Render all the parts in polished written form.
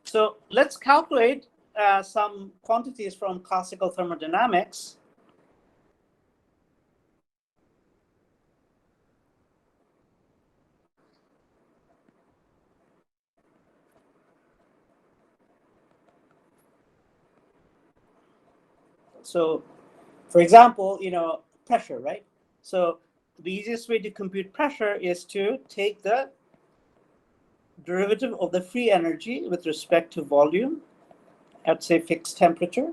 So let's calculate some quantities from classical thermodynamics. So, for example, pressure, right? So the easiest way to compute pressure is to take the derivative of the free energy with respect to volume at, say, fixed temperature.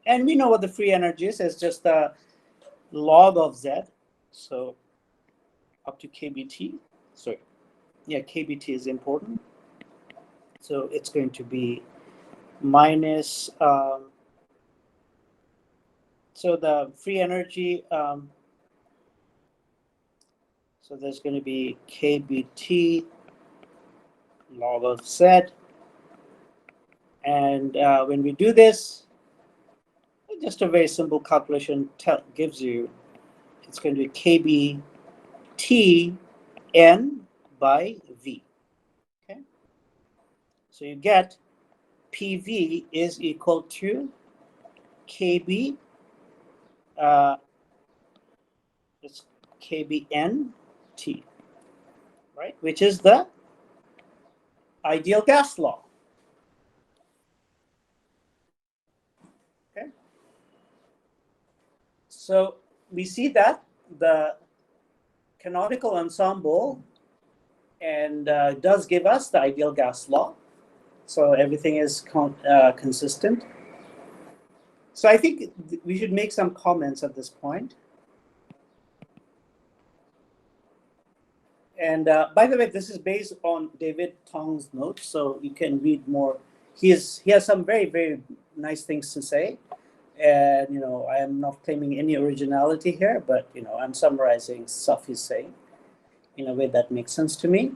And we know what the free energy is. It's just the log of Z. So up to kBT. Sorry. Yeah, kBT is important. So it's going to be minus, so the free energy, so there's going to be kBT log of Z. And when we do this, just a very simple calculation gives you, it's going to be kBT N by V. Okay, so you get PV is equal to KB, it's KBNT, right? Which is the ideal gas law. Okay, so we see that the canonical ensemble and does give us the ideal gas law. So everything is consistent. So I think we should make some comments at this point. And by the way, this is based on David Tong's notes, so you can read more. He has some very, very nice things to say. And, I am not claiming any originality here, but, I'm summarizing stuff he's saying in a way that makes sense to me.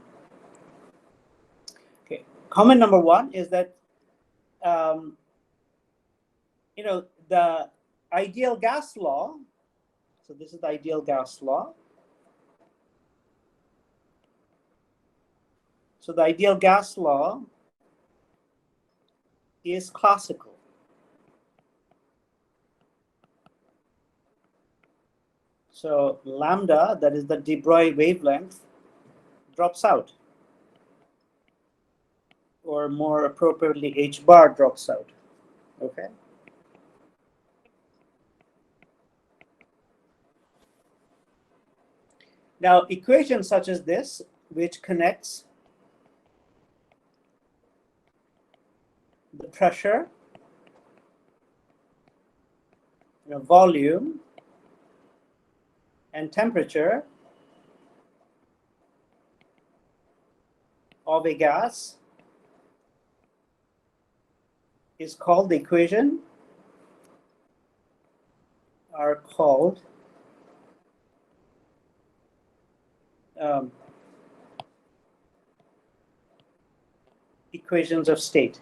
Okay, comment number one is that, the ideal gas law, so this is the ideal gas law. So the ideal gas law is classical. So lambda, that is the de Broglie wavelength, drops out. Or more appropriately, h bar drops out. Okay. Now, equations such as this, which connects the pressure, volume, and temperature of a gas is called, the equation are called equations of state.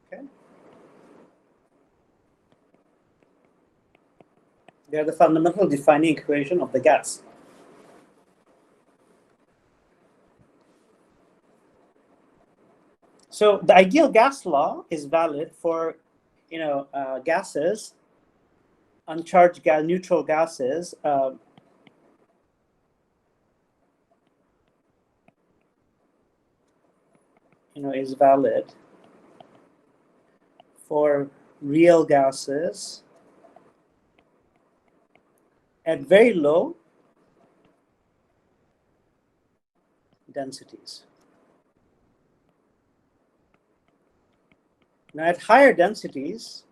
Okay. They are the fundamental defining equation of the gas. So the ideal gas law is valid for, gases, uncharged gas, neutral gases. Is valid for real gases at very low densities. Now, at higher densities,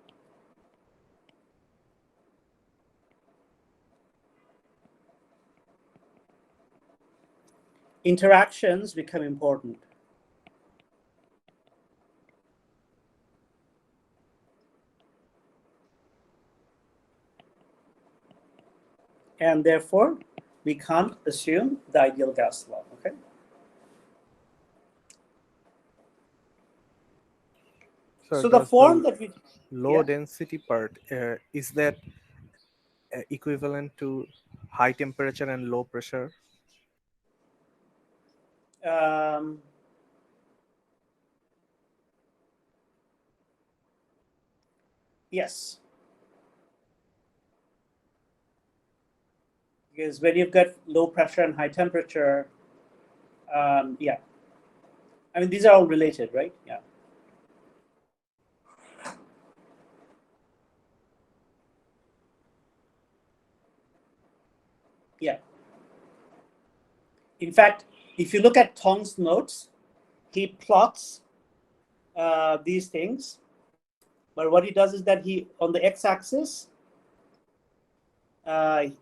interactions become important. And therefore, we can't assume the ideal gas law. Okay. So the form that we low density part, is that equivalent to high temperature and low pressure? Yes, because when you've got low pressure and high temperature, yeah, I mean, these are all related, right? Yeah. Yeah. In fact, if you look at Tong's notes, he plots these things, but what he does is that he, on the x-axis, on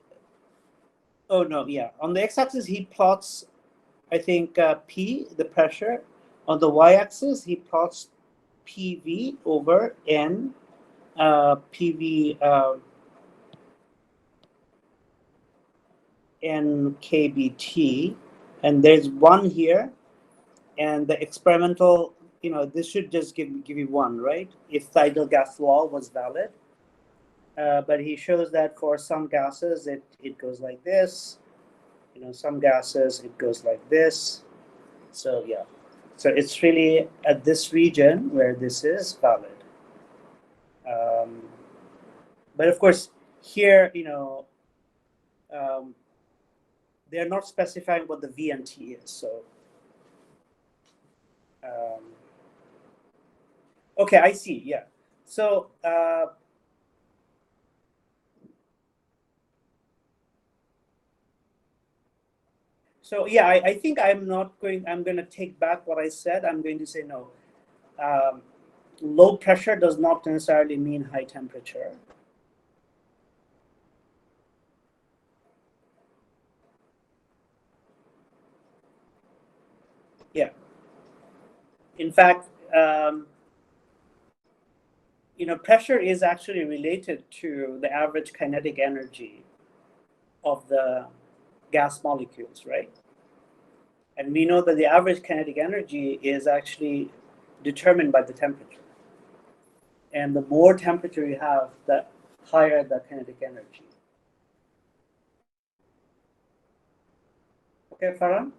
the x-axis he plots, I think, P, the pressure. On the y-axis he plots PV over N, PV N KBT, and there's one here, and the experimental, this should just give you one, right? If the ideal gas law was valid. But he shows that for some gases it goes like this, some gases it goes like this. So yeah, so it's really at this region where this is valid. But of course here, they're not specifying what the V and T is. So okay, I see. Yeah. So yeah, I think I'm going to take back what I said. I'm going to say no. Low pressure does not necessarily mean high temperature. Yeah. In fact, pressure is actually related to the average kinetic energy of the gas molecules, right? And we know that the average kinetic energy is actually determined by the temperature. And the more temperature you have, the higher the kinetic energy. Okay, Farhan?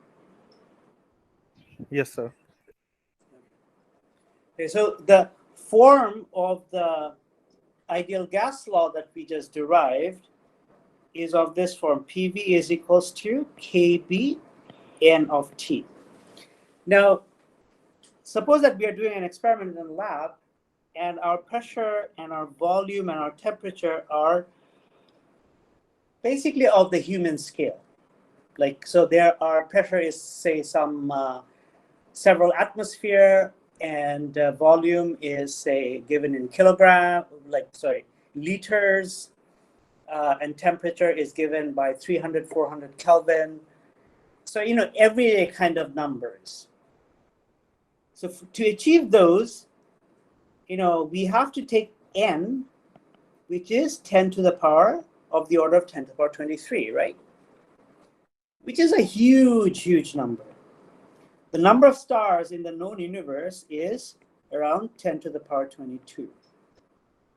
Yes, sir. Okay, so the form of the ideal gas law that we just derived is of this form. PV is equals to KB N of T. Now, suppose that we are doing an experiment in the lab and our pressure and our volume and our temperature are basically of the human scale. Like, so there our pressure is, say, some several atmosphere, and volume is, say, given in liters, and temperature is given by 300, 400 Kelvin. So, everyday kind of numbers. So to achieve those, we have to take N, which is 10 to the power of the order of 10 to the power 23, right? Which is a huge, huge number. The number of stars in the known universe is around 10 to the power 22,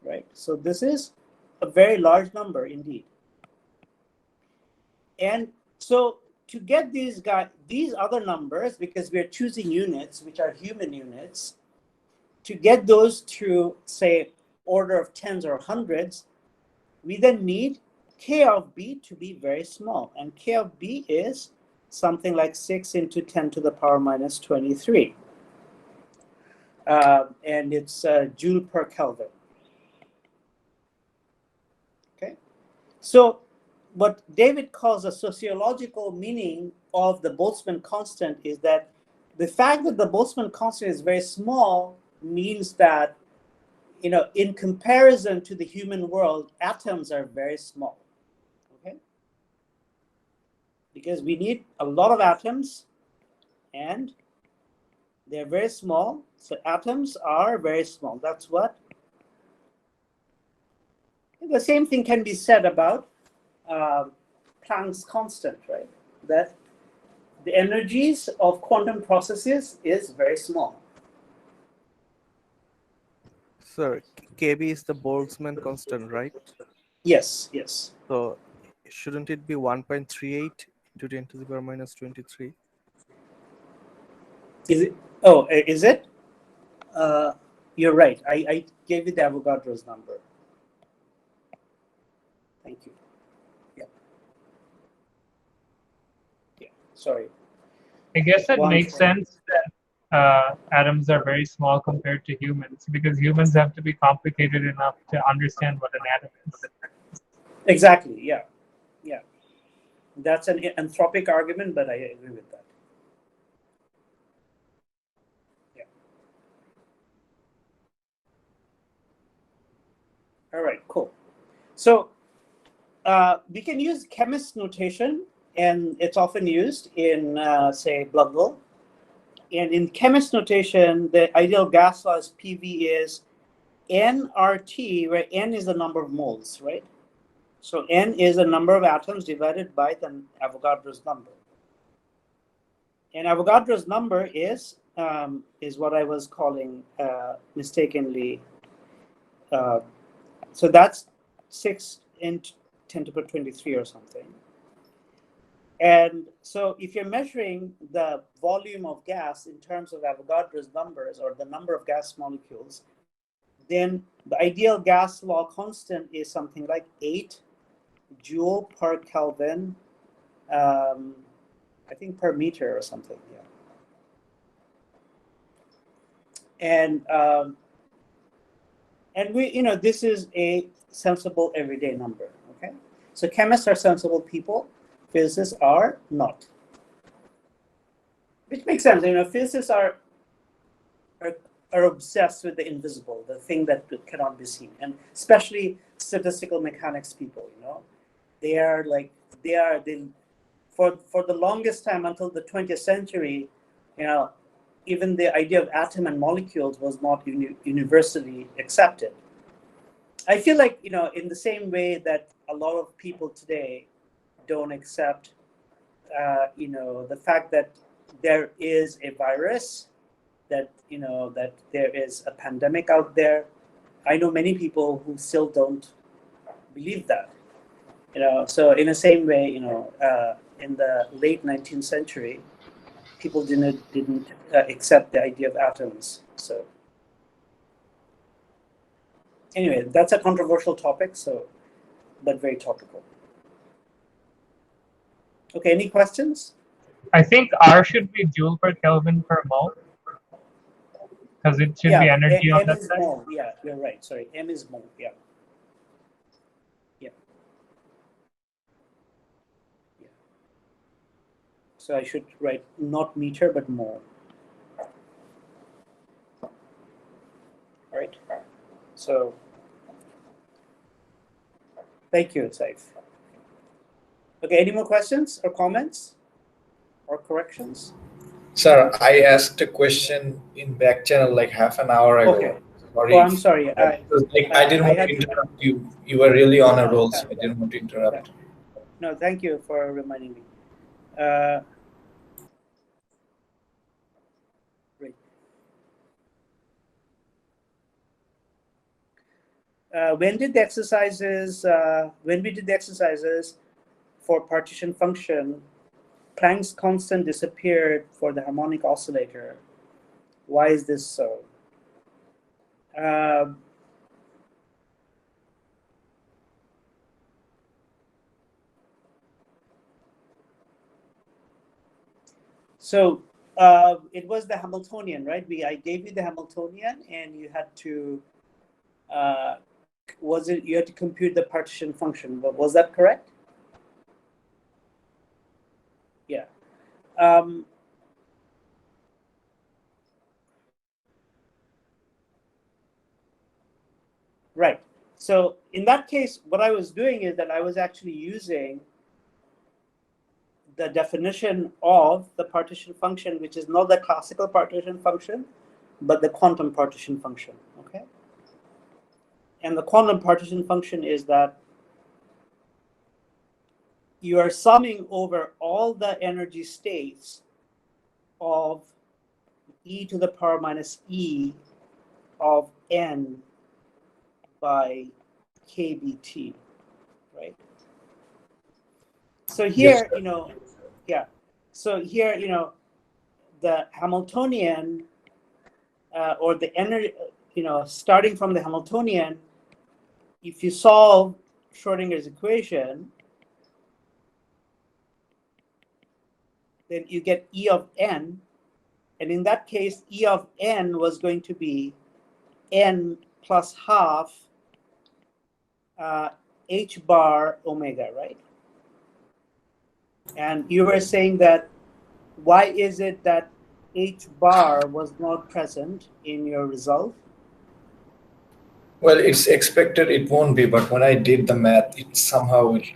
right? So this is a very large number indeed. And so to get these other numbers, because we're choosing units, which are human units, to get those to, say, order of tens or hundreds, we then need K of B to be very small. And K of B is something like 6 into 10 to the power minus 23. And it's joule per Kelvin. Okay. So what David calls a sociological meaning of the Boltzmann constant is that the fact that the Boltzmann constant is very small means that, in comparison to the human world, atoms are very small. Okay. Because we need a lot of atoms and they're very small. So atoms are very small. That's what. The same thing can be said about Planck's constant, right? That the energies of quantum processes is very small. Sir, KB is the Boltzmann constant, right? Yes, yes. So shouldn't it be 1.38 into 10 to the power minus 23? Is it? Oh, is it? You're right. I gave you the Avogadro's number. Thank you. Yeah. Yeah. Sorry. I guess it One makes for- sense that atoms are very small compared to humans, because humans have to be complicated enough to understand what an atom is. Exactly. Yeah. Yeah. That's an anthropic argument, but I agree with that. Yeah. All right. Cool. So we can use chemist notation, and it's often used in, say, blood will. And in chemist notation, the ideal gas law is PV is nRT, where n is the number of moles, right? So n is the number of atoms divided by the Avogadro's number. And Avogadro's number is what I was calling mistakenly. So that's 6 in 10 to the 23 or something. And so if you're measuring the volume of gas in terms of Avogadro's numbers, or the number of gas molecules, then the ideal gas law constant is something like 8 joule per Kelvin, I think per meter or something. Yeah. And we, this is a sensible everyday number. Okay. So chemists are sensible people. Physicists are not. Which makes sense. Physicists are obsessed with the invisible, the thing that cannot be seen, and especially statistical mechanics people. They for the longest time until the 20th century, even the idea of atom and molecules was not universally accepted. I feel like, in the same way that a lot of people today don't accept, the fact that there is a virus, that there is a pandemic out there. I know many people who still don't believe that. So in the same way, in the late 19th century, people didn't accept the idea of atoms. So anyway, that's a controversial topic. But very topical. Okay, any questions? I think R should be joule per Kelvin per mole, because it should be energy on M that is side. mole. Yeah, you're right. Sorry, M is mole. Yeah. Yeah. Yeah. So I should write not meter but mole. All right. So thank you, Saif. Okay, any more questions or comments or corrections? Sir, I asked a question in back channel like half an hour ago. Okay. Sorry. Oh, I'm sorry. I didn't want to interrupt you. You were really on a roll, so I didn't want to interrupt. No, thank you for reminding me. Great. When we did the exercises for partition function, Planck's constant disappeared for the harmonic oscillator. Why is this so? So it was the Hamiltonian, right? I gave you the Hamiltonian, and you had to you had to compute the partition function. But was that correct? Yeah. Right. So in that case, what I was doing is that I was actually using the definition of the partition function, which is not the classical partition function, but the quantum partition function. Okay. And the quantum partition function is that you are summing over all the energy states of e to the power minus e of n by kBt, right? So here, Yes, yeah. So here, the Hamiltonian or the energy, starting from the Hamiltonian, if you solve Schrodinger's equation, then you get E of n. And in that case, E of n was going to be n plus half h bar omega, right? And you were saying that why is it that h bar was not present in your result? Well, it's expected it won't be, but when I did the math, it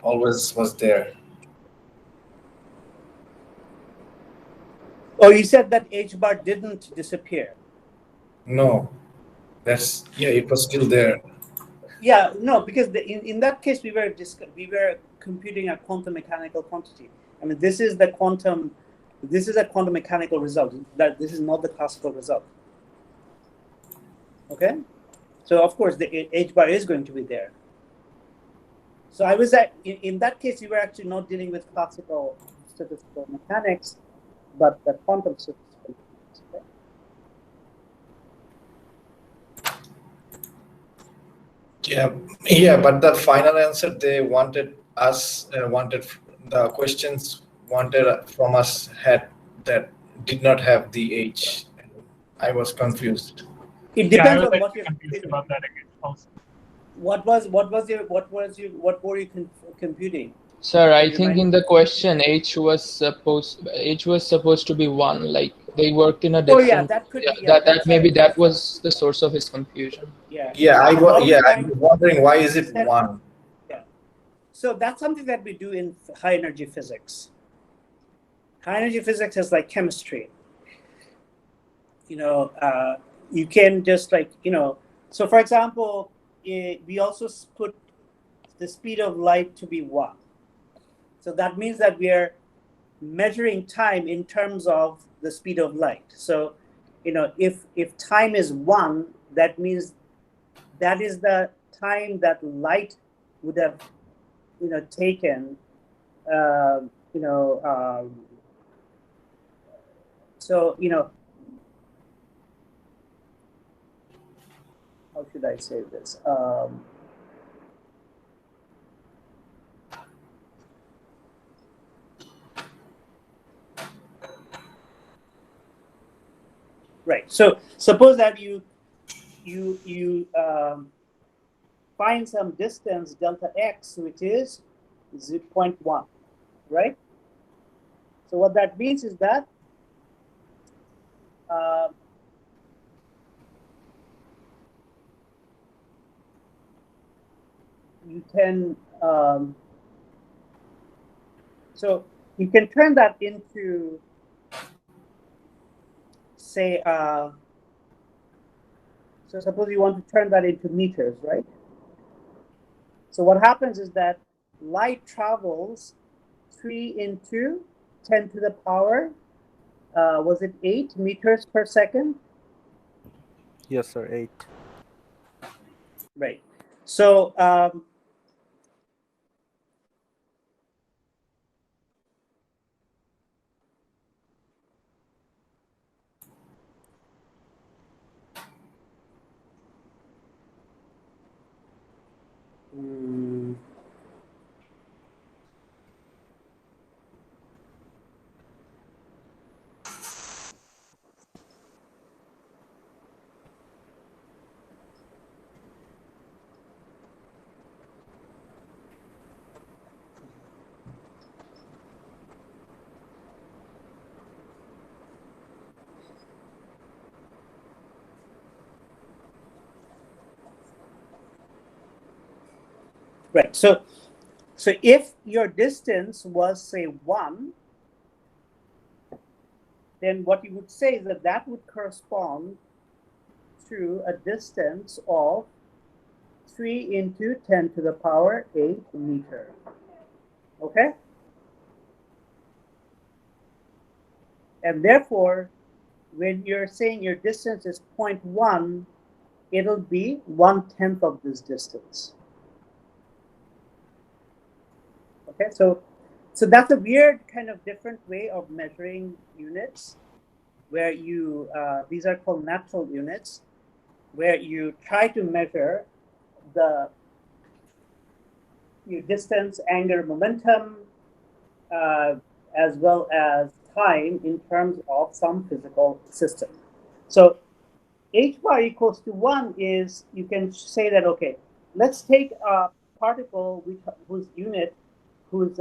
always was there. Oh, you said that h bar didn't disappear. No, it was still there. Yeah, no, because in that case we were computing a quantum mechanical quantity. I mean, this is a quantum mechanical result. That this is not the classical result. Okay, so of course the h bar is going to be there. So I was in that case you were actually not dealing with classical statistical mechanics, but the quantum statistical mechanics. Okay? Yeah, but the final answer they wanted the questions wanted from us that did not have the H. I was confused. It Yeah, I depends was on what actually you're confused about that again also. What were you computing? Sir, I Can you think remind in me? the question H was supposed to be 1. Like they worked in a Oh yeah, different. that could Yeah, be. Yeah, that that's maybe right. that was the source of his confusion. Yeah. I A lot of was times- wondering why is it 1? Yeah. So that's something that we do in high energy physics. High energy physics is like chemistry. You can just So for example, we also put the speed of light to be 1. So that means that we are measuring time in terms of the speed of light. So, if time is 1, that means that is the time that light would have, taken. So how should I say this? Right. So suppose that you find some distance delta x, which is 0.1, right? So what that means is that you can so you can turn that into, say, so suppose you want to turn that into meters, right? So what happens is that light travels 3 into 10 to the power, was it 8 meters per second? Yes, sir. 8. Right. So right. So if your distance was, say, 1, then what you would say is that would correspond to a distance of 3 into 10 to the power 8 meter. Okay? And therefore, when you're saying your distance is 0.1, it'll be 1/10 of this distance. Okay, so that's a weird kind of different way of measuring units. where you these are called natural units, where you try to measure the distance, angular momentum, as well as time in terms of some physical system. So h bar equals to 1 is, you can say that, okay, let's take a particle whose unit, whose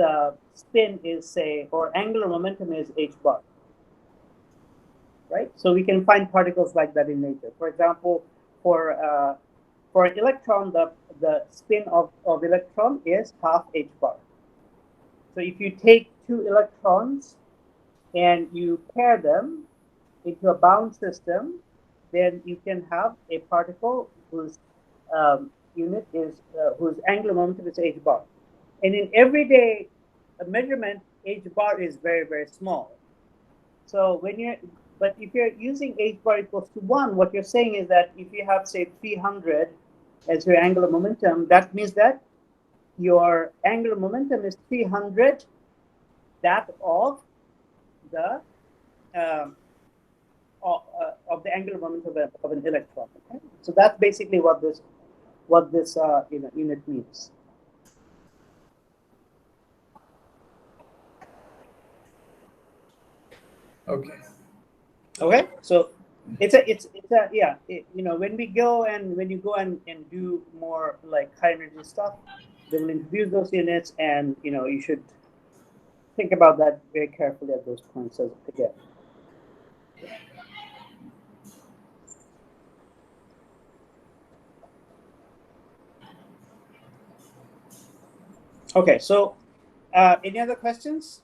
spin is, say, or angular momentum is h bar, right? So we can find particles like that in nature. For example, for an electron, the spin of electron is half h bar. So if you take two electrons and you pair them into a bound system, then you can have a particle whose unit is whose angular momentum is h bar. And in everyday measurement, h bar is very, very small. So but if you're using h bar equals to 1, what you're saying is that if you have, say, 300 as your angular momentum, that means that your angular momentum is 300 that of the angular momentum of an electron. Okay? So that's basically what this unit means. Okay. Okay, so it's a yeah, when you go and do more like high energy stuff, they will introduce those units, and you should think about that very carefully at those points again. Okay, so any other questions?